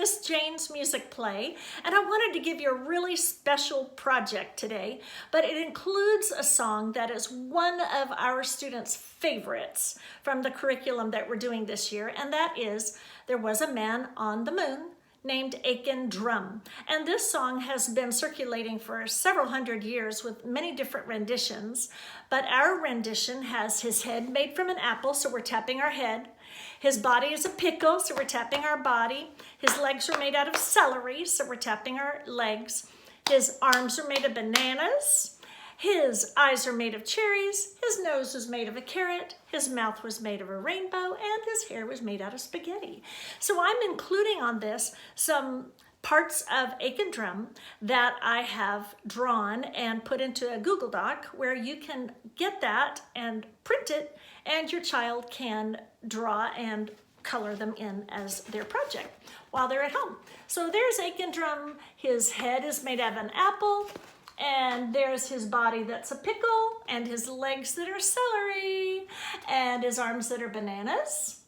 Miss Jane's Music Play, and I wanted to give you a really special project today, but it includes a song that is one of our students' favorites from the curriculum that we're doing this year, and that is There Was a Man on the Moon named Aiken Drum. And this song has been circulating for several hundred years with many different renditions, but our rendition has his head made from an apple, so we're tapping our head. His body is a pickle, so we're tapping our body. His legs are made out of celery, so we're tapping our legs. His arms are made of bananas. His eyes are made of cherries, his nose was made of a carrot, his mouth was made of a rainbow, and his hair was made out of spaghetti. So I'm including on this some parts of Aiken Drum that I have drawn and put into a Google Doc where you can get that and print it, and your child can draw and color them in as their project while they're at home. So there's Aiken Drum. His head is made out of an apple. And there's his body that's a pickle, and his legs that are celery, and his arms that are bananas,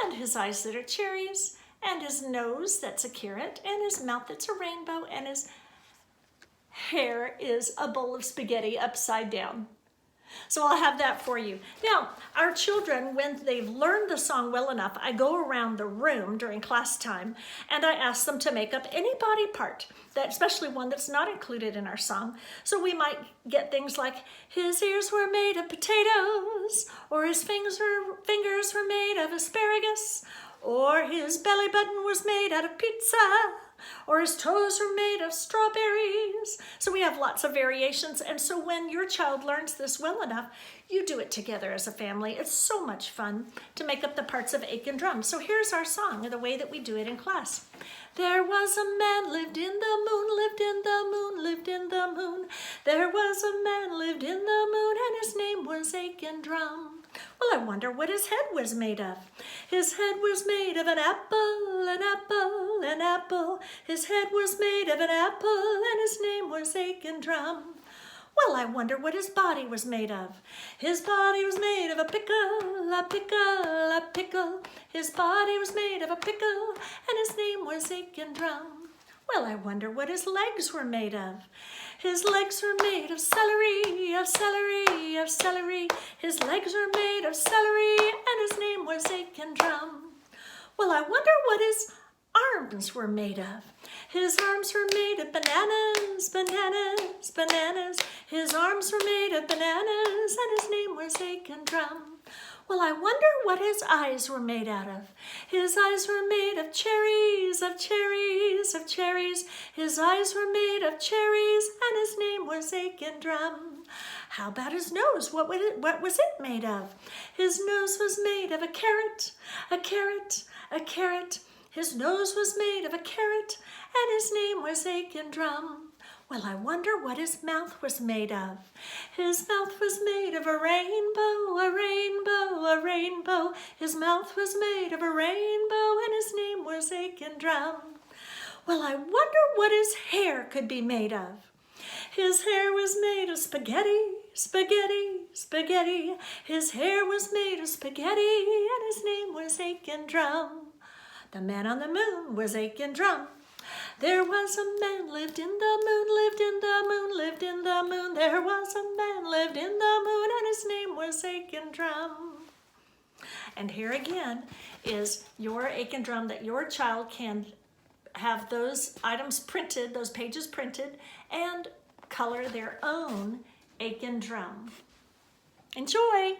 and his eyes that are cherries, and his nose that's a carrot, and his mouth that's a rainbow, and his hair is a bowl of spaghetti upside down. So I'll have that for you. Now, our children, when they've learned the song well enough, I go around the room during class time and I ask them to make up any body part, that, especially one that's not included in our song. So we might get things like, his ears were made of potatoes, or his fingers were made of asparagus, or his belly button was made out of pizza, or his toes are made of strawberries. So we have lots of variations, and so when your child learns this well enough, you do it together as a family. It's so much fun to make up the parts of Aiken Drum. So here's our song, the way that we do it in class. There was a man lived in the moon, lived in the moon, lived in the moon. There was a man lived in the moon, and his name was Aiken Drum. Well, I wonder what his head was made of. His head was made of an apple, an apple, an apple. His head was made of an apple, and his name was Aiken Drum. Well, I wonder what his body was made of. His body was made of a pickle, a pickle, a pickle. His body was made of a pickle, and his name was Aiken Drum. Well, I wonder what his legs were made of. His legs were made of celery, of celery, of celery. His legs were made of celery, and his name was Aiken Drum. Well, I wonder what his arms were made of. His arms were made of bananas, bananas, bananas. His arms were made of bananas, and his name was Aiken Drum. Well, I wonder what his eyes were made out of. His eyes were made of cherries, of cherries, of cherries. His eyes were made of cherries, and his name was Aiken Drum. How about his nose? What was it made of? His nose was made of a carrot, a carrot, a carrot. His nose was made of a carrot, and his name was Aiken Drum. Well, I wonder what his mouth was made of. His mouth was made of a rainbow, a rainbow, a rainbow. His mouth was made of a rainbow, and his name was Aiken Drum. Well, I wonder what his hair could be made of. His hair was made of spaghetti, spaghetti, spaghetti. His hair was made of spaghetti, and his name was Aiken Drum. The man on the moon was Aiken Drum. There was a man lived in the moon, lived in the moon, lived in the moon. There was a man lived in the moon, and his name was Aiken Drum. And here again is your Aiken Drum that your child can have those items printed, those pages printed, and color their own Aiken Drum. Enjoy!